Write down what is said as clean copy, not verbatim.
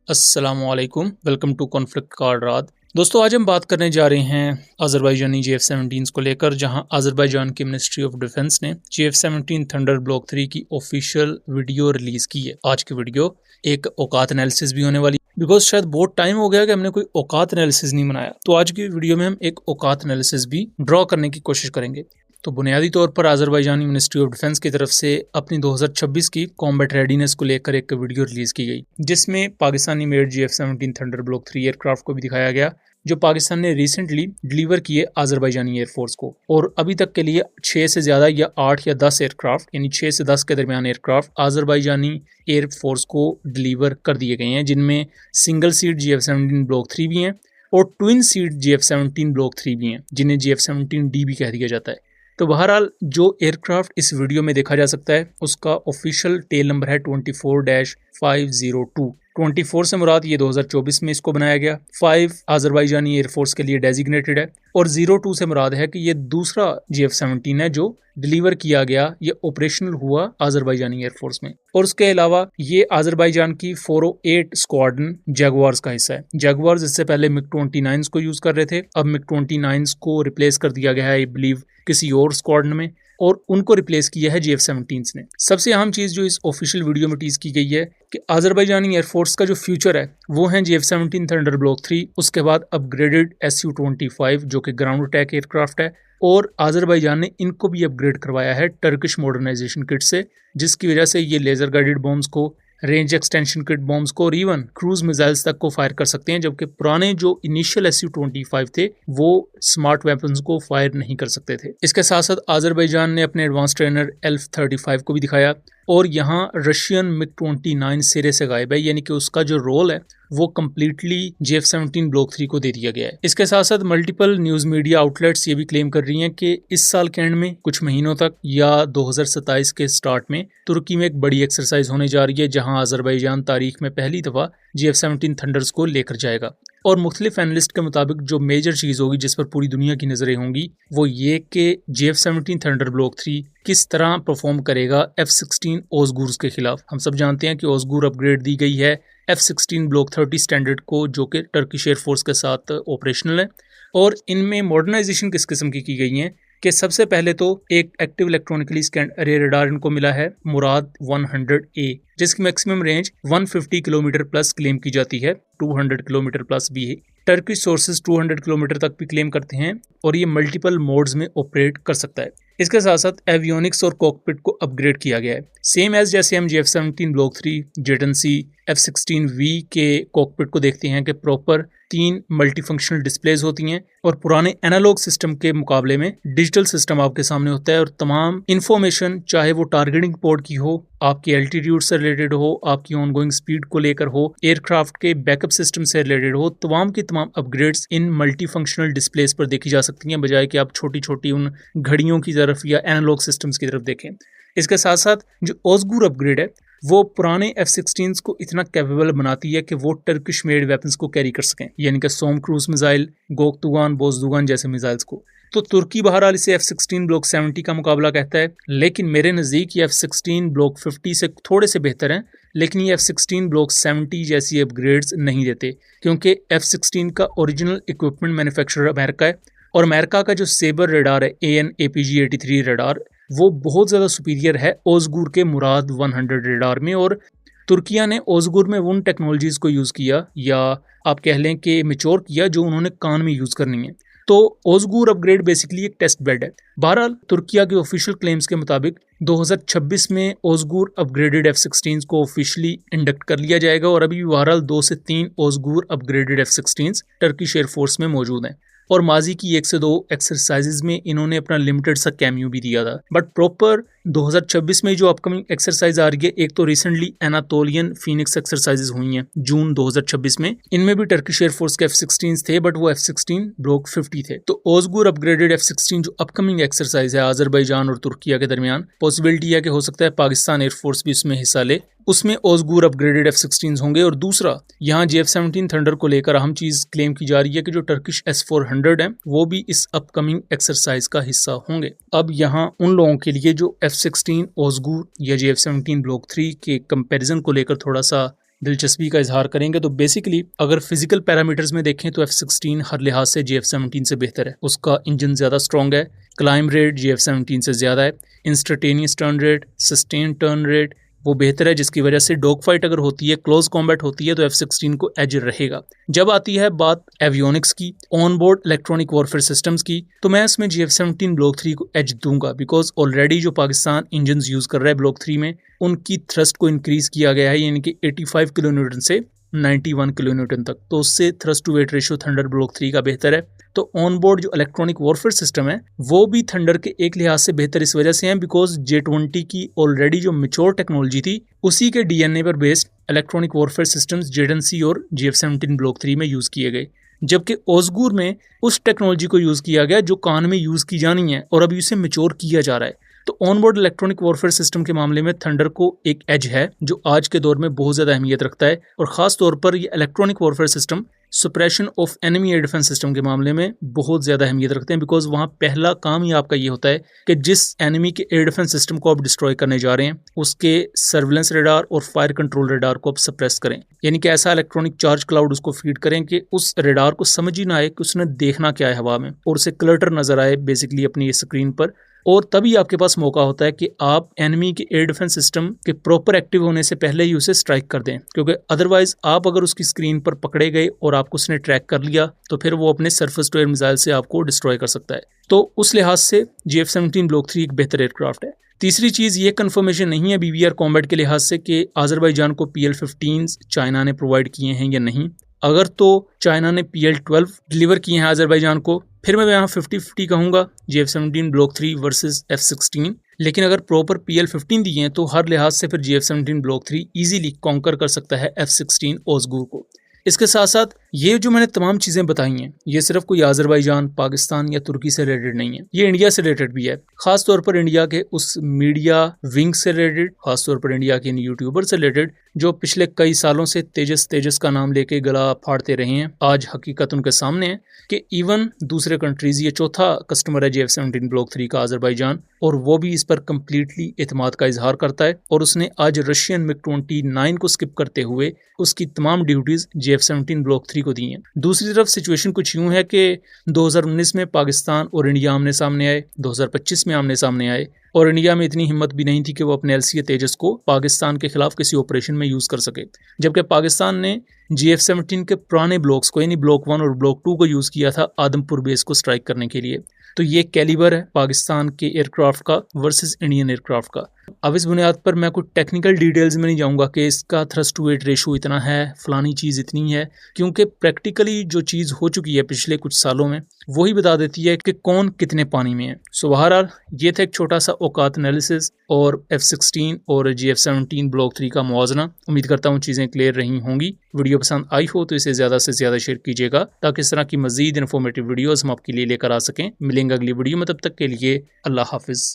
अस्सलामुअलैकुम, welcome to conflict card रात। दोस्तों, आज हम बात करने जा रहे हैं अज़रबैजानी JF-17 को लेकर, जहां अज़रबैजान की मिनिस्ट्री ऑफ डिफेंस ने JF-17 थंडर ब्लॉक 3 की ऑफिशियल वीडियो रिलीज की है। आज की वीडियो एक औकात एनालिसिस भी होने वाली, बिकॉज शायद बहुत टाइम हो गया कि हमने कोई औकात एनालिसिस नहीं बनाया। तो आज की वीडियो में हम एक औकात एनालिसिस भी ड्रॉ करने की कोशिश करेंगे। तो बुनियादी तौर पर अज़रबैजानी मिनिस्ट्री ऑफ डिफेंस की तरफ से अपनी 2026 की कॉम्बैट रेडीनेस को लेकर एक वीडियो रिलीज की गई, जिसमें Pakistani made JF-17 thunder block 3 aircraft को भी दिखाया गया, जो पाकिस्तान ने रिसेंटली डिलीवर किए अज़रबैजानी एयरफोर्स को। और अभी तक के लिए 6 से ज़्यादा या 8 या 10 एयरक्राफ्ट, यानी 6 से 10 के दरमियान एयरक्राफ्ट अज़रबैजानी एयरफोर्स को डिलीवर कर दिए गए हैं, जिनमें सिंगल सीट JF-17 ब्लॉक 3 भी हैं और ट्विन सीट JF-17 ब्लॉक 3 भी हैं, जिन्हें JF-17D भी कह दिया जाता है। तो बहरहाल जो एयरक्राफ्ट इस वीडियो में देखा जा सकता है, उसका ऑफिशियल टेल नंबर है 24-502। 24 से मुराद ये 2024 में इसको बनाया गया, 5 अज़रबैजानी एयरफोर्स के लिए डेजिग्नेटेड है और 02 से मुराद है कि ये दूसरा JF-17 है जो डिलीवर किया गया, ये ऑपरेशनल हुआ अज़रबैजानी एयरफोर्स में। और उसके अलावा ये अज़रबैजान की 408 स्क्वाड्रन जैगुआर्स का हिस्सा है। जैगुआर्स इससे पहले MiG-29 को यूज कर रहे थे, अब MiG-29 को रिप्लेस कर दिया गया है आई बिलीव किसी और स्क्वाड्रन में, और उनको रिप्लेस किया है JF-17 ने। सबसे अहम चीज जो इस ऑफिशियल वीडियो में टीज की गई है कि अज़रबैजानी एयरफोर्स का जो फ्यूचर है वो है JF-17 थंडर ब्लॉक 3, उसके बाद अपग्रेडेड Su-25 जो कि ग्राउंड अटैक एयरक्राफ्ट है, और अज़रबैजान ने इनको भी अपग्रेड करवाया है टर्किश मॉडर्नाइजेशन किट से, जिसकी वजह से ये लेजर गाइडेड बॉम्ब्स को, रेंज एक्सटेंशन किट बॉम्ब्स को और इवन क्रूज मिसाइल्स तक को फायर कर सकते हैं, जबकि पुराने जो इनिशियल Su-25 थे वो स्मार्ट वेपन्स को फायर नहीं कर सकते थे। इसके साथ साथ अज़रबैजान ने अपने एडवांस ट्रेनर ELF-35 को भी दिखाया, और यहाँ रशियन MiG-29 सिरे से गायब है, यानी कि उसका जो रोल है वो कम्प्लीटली JF-17 ब्लॉक 3 को दे दिया गया है। इसके साथ साथ मल्टीपल न्यूज मीडिया आउटलेट्स ये भी क्लेम कर रही हैं कि इस साल के एंड में कुछ महीनों तक या 2027 के स्टार्ट में तुर्की में एक बड़ी एक्सरसाइज होने जा रही है, जहां अज़रबैजान तारीख में पहली दफा JF-17 थंडर्स को लेकर जाएगा। और मुख्तलिफ एनालिस्ट के मुताबिक जो मेजर चीज़ होगी जिस पर पूरी दुनिया की नज़रें होंगी वो ये कि JF-17 थंडर ब्लॉक 3 किस तरह परफॉर्म करेगा F-16 ओज़गुर्स के खिलाफ। हम सब जानते हैं कि ओज़गुर अपग्रेड दी गई है F-16 ब्लॉक 30 स्टैंडर्ड को, जो कि टर्किश एयरफोर्स के साथ ऑपरेशनल है। और इनमें मॉडर्नाइजेशन किस किस्म की गई है कि सबसे पहले तो एक एक्टिव इलेक्ट्रॉनिकली स्कैन अरे रडार इनको मिला है मुराद 100A, जिसकी maximum range 150 kilometre plus claim की जाती है, 200 किलोमीटर प्लस भी है। टर्किश सोर्सेज 200 किलोमीटर तक भी क्लेम करते हैं और ये मल्टीपल मोड्स में ऑपरेट कर सकता है। इसके साथ साथ एवियोनिक्स और कॉकपिट को अपग्रेड किया गया है, सेम एज जैसे हम JF-17 ब्लॉक 3 जेटनसी F-16V के कॉकपिट को देखते हैं कि प्रॉपर 3 मल्टीफंक्शनल डिस्प्लेज होती हैं, और पुराने एनालॉग सिस्टम के मुकाबले में डिजिटल सिस्टम आपके सामने होता है, और तमाम इंफॉर्मेशन चाहे वो टारगेटिंग पोर्ट की हो, आपकी एल्टीट्यूड से रिलेटेड हो, आपकी ऑनगोइंग स्पीड को लेकर हो, एयरक्राफ्ट के बैकअप सिस्टम से रिलेटेड हो, तमाम की तमाम अपग्रेड्स इन मल्टीफंक्शनल डिस्प्लेस पर देखी जा सकती हैं, बजाय कि आप छोटी छोटी उन घड़ियों की तरफ या एनालॉग सिस्टम्स की तरफ देखें। इसके साथ साथ जो ओज़गुर अपग्रेड है वो पुराने F-16 को इतना कैपेबल बनाती है कि वो टर्किश मेड वेपन्स को कैरी कर सकें, यानी कि सोम क्रूज मिसाइल, गोकतुगान, बोजदुगान जैसे मिसाइल्स को। तो तुर्की बहरहाल इसे F-16 ब्लॉक 70 का मुकाबला कहता है, लेकिन मेरे नज़दीक ये F-16 ब्लॉक 50 से थोड़े से बेहतर हैं, लेकिन ये F-16 ब्लॉक 70 जैसी अपग्रेड्स नहीं देते, क्योंकि F-16 का ओरिजिनल इक्विपमेंट मैन्युफैक्चरर अमेरिका है, और अमेरिका का जो सेबर रडार है AN/APG-83 रडार वो बहुत ज़्यादा सुपीरियर है ओज़गुर के मुराद 100 रडार में। और तुर्किया ने ओज़गुर में उन टेक्नोलॉजीज़ को यूज़ किया, या आप कह लें कि मैच्योर किया, जो उन्होंने कान में यूज़ करनी है। तो ओज़गुर अपग्रेड बेसिकली एक टेस्ट बेड है। बहरहाल तुर्किया के ऑफिशियल क्लेम्स के मुताबिक 2026 में ओज़गुर अपग्रेडेड F-16 को ऑफिशियली इंडक्ट कर लिया जाएगा, और अभी बहरहाल 2 से 3 ओज़गुर अपग्रेडेड F-16 टर्किश एयरफोर्स में मौजूद हैं, और माजी की 1 से 2 एक्सरसाइजेज में इन्होंने अपना लिमिटेड सा कैमियो भी दिया था। बट प्रॉपर 2026 में जो अपकमिंग एक्सरसाइज आ रही है, एक तो रिसेंटली एनातोलियन फीनिक्स एक्सरसाइजेज हुई हैं जून 2026 में, इनमें भी टर्किश एयरफोर्स के F-16 थे, बट वो F-16 ब्लॉक 50 थे। तो ओज़गुर अपग्रेडेड F-16 जो अपकमिंग एक्सरसाइज है अज़रबैजान और तुर्किया के दरमियान, पॉसिबिलिटी है कि हो सकता है पाकिस्तान एयरफोर्स भी इसमें हिस्सा ले, उसमें ओज़गुर अपग्रेडेड F-16 होंगे। और दूसरा, यहाँ JF-17 थंडर को लेकर अहम चीज क्लेम की जा रही है कि जो टर्किश S-400 है वो भी इस अपकमिंग एक्सरसाइज का हिस्सा होंगे। अब यहाँ उन लोगों के लिए जो F-16 ओज़गुर या JF-17 ब्लॉक 3 के कंपैरिजन को लेकर थोड़ा सा दिलचस्पी का इजहार करेंगे। तो बेसिकली अगर फिजिकल पैरामीटर्स में देखें तो F-16 हर लिहाज से JF-17 से बेहतर है। उसका इंजन ज़्यादा स्ट्रॉन्ग है, क्लाइम रेट JF-17 से ज़्यादा है, instantaneous turn rate, sustain turn rate वो बेहतर है, जिसकी वजह से डॉग फाइट अगर होती है, क्लोज कॉम्बैट होती है, तो F-16 को एज रहेगा। जब आती है बात एवियोनिक्स की, on board electronic warfare systems की, तो मैं इसमें JF-17 ब्लॉक 3 को एज दूंगा, बिकॉज ऑलरेडी जो पाकिस्तान इंजन यूज़ कर रहा है ब्लॉक 3 में, उनकी थ्रस्ट को इंक्रीज़ किया गया है, यानी कि 85 किलो न्यूटन से 91 किलो न्यूटन तक। तो उससे thrust to weight ratio thunder block 3 का बेहतर है। तो ऑन बोर्ड जो इलेक्ट्रॉनिक वॉरफेयर सिस्टम है वो भी थंडर के एक लिहाज से बेहतर इस वजह से है बिकॉज J-20 की ऑलरेडी जो मेच्योर टेक्नोलॉजी थी उसी के DNA पर based electronic warfare systems JEDC और JF-17 ब्लॉक 3 में यूज़ किए गए, जबकि ओसगुर में उस टेक्नोलॉजी को यूज़ किया गया जो कान में यूज़ की जानी है और अभी उसे मेच्योर किया जा रहा है। तो ऑनबोर्ड इलेक्ट्रॉनिक वॉरफेयर सिस्टम के मामले में थंडर को एक एज है जो आज के दौर में बहुत ज़्यादा अहमियत रखता है, और ख़ास तौर पर ये electronic warfare system suppression of enemy air defence system के मामले में बहुत ज़्यादा अहमियत रखते हैं, बिकॉज वहाँ पहला काम ही आपका ये होता है कि जिस एनिमी के एयर डिफेंस सिस्टम को आप डिस्ट्रॉय करने जा रहे हैं उसके सर्विलेंस रेडार और फायर कंट्रोल रेडार को आप सप्रेस करें, यानी कि ऐसा इलेक्ट्रॉनिक चार्ज क्लाउड उसको फीड करें कि उस रेडार को समझ ही ना आए कि उसने देखना क्या है हवा में, और उसे क्लटर नजर आए बेसिकली अपनी स्क्रीन पर। और तभी आपके पास मौका होता है कि आप एनिमी के एयर डिफेंस सिस्टम के प्रॉपर एक्टिव होने से पहले ही उसे स्ट्राइक कर दें, क्योंकि अदरवाइज आप अगर उसकी स्क्रीन पर पकड़े गए और आपको उसने ट्रैक कर लिया तो फिर वो अपने सरफेस टू एयर मिसाइल से आपको डिस्ट्रॉय कर सकता है। तो उस लिहाज से JF-17 ब्लॉक 3 एक बेहतर एयरक्राफ्ट है। तीसरी चीज़ ये कन्फर्मेशन नहीं है BBR कॉम्बैट के लिहाज से कि आज़रबाईजान को PL-15 चाइना ने प्रोवाइड किए हैं या नहीं। अगर तो चाइना ने PL-12 डिलीवर किए हैं आज़रबाईजान को, फिर मैं यहाँ 50-50 कहूँगा JF-17 ब्लॉक 3 वर्सेस F-16, लेकिन अगर प्रॉपर PL-15 दिए हैं तो हर लिहाज से फिर JF-17 ब्लॉक 3 इजीली कॉन्कर कर सकता है F-16 ओसगुर को। इसके साथ साथ ये जो मैंने तमाम चीज़ें बताई हैं ये सिर्फ कोई आज़रबाईजान, पाकिस्तान या तुर्की से रिलेटेड नहीं है, ये इंडिया से रिलेटेड भी है, खास तौर पर इंडिया के उस मीडिया विंग से रिलेटेड, खास तौर पर इंडिया के इन यूट्यूबर से रिलेटेड जो पिछले कई सालों से तेजस का नाम लेके गला फाड़ते रहे हैं। आज हकीकत उनके सामने है कि इवन दूसरे कंट्रीज, ये चौथा कस्टमर है JF-17 ब्लॉक 3 का आज़रबाईजान, और वो भी इस पर कम्प्लीटली एतमाद का इजहार करता है, और उसने आज रशियन MiG-29 को स्किप करते हुए उसकी तमाम ड्यूटीज़ JF-17 ब्लॉक 3 को दी हैं। दूसरी तरफ सिचुएशन कुछ यूँ है कि 2019 में पाकिस्तान और इंडिया आमने सामने आए, 2025 में आमने सामने आए, और इंडिया में इतनी हिम्मत भी नहीं थी कि वो अपने LCA तेजस को पाकिस्तान के खिलाफ किसी ऑपरेशन में यूज़ कर सके, जबकि पाकिस्तान ने JF-17 के पुराने ब्लॉक्स को यानी ब्लॉक 1 और ब्लॉक 2 को यूज़ किया था आदमपुर बेस को स्ट्राइक करने के लिए। तो ये कैलिबर है पाकिस्तान के एयरक्राफ्ट का वर्सेस इंडियन एयरक्राफ्ट का। अब इस बुनियाद पर मैं कुछ टेक्निकल डिटेल्स में नहीं जाऊंगा कि इसका थ्रस्ट टू वेट रेशो इतना है, फलानी चीज़ इतनी है, क्योंकि प्रैक्टिकली जो चीज़ हो चुकी है पिछले कुछ सालों में वही बता देती है कि कौन कितने पानी में है। सो बहरहाल ये था एक छोटा सा औकात एनालिसिस और F-16 और JF-17 ब्लॉक 3 का मुआवजना। उम्मीद करता हूँ चीज़ें क्लियर रही होंगी। वीडियो पसंद आई हो तो इसे ज़्यादा से ज़्यादा शेयर कीजिएगा ताकि इस तरह की मज़ीद इन्फॉर्मेटिव वीडियोज़ हम आपके लिए लेकर आ सकें। मिलेंगे अगली वीडियो में, तब तक के लिए अल्लाह हाफिज़।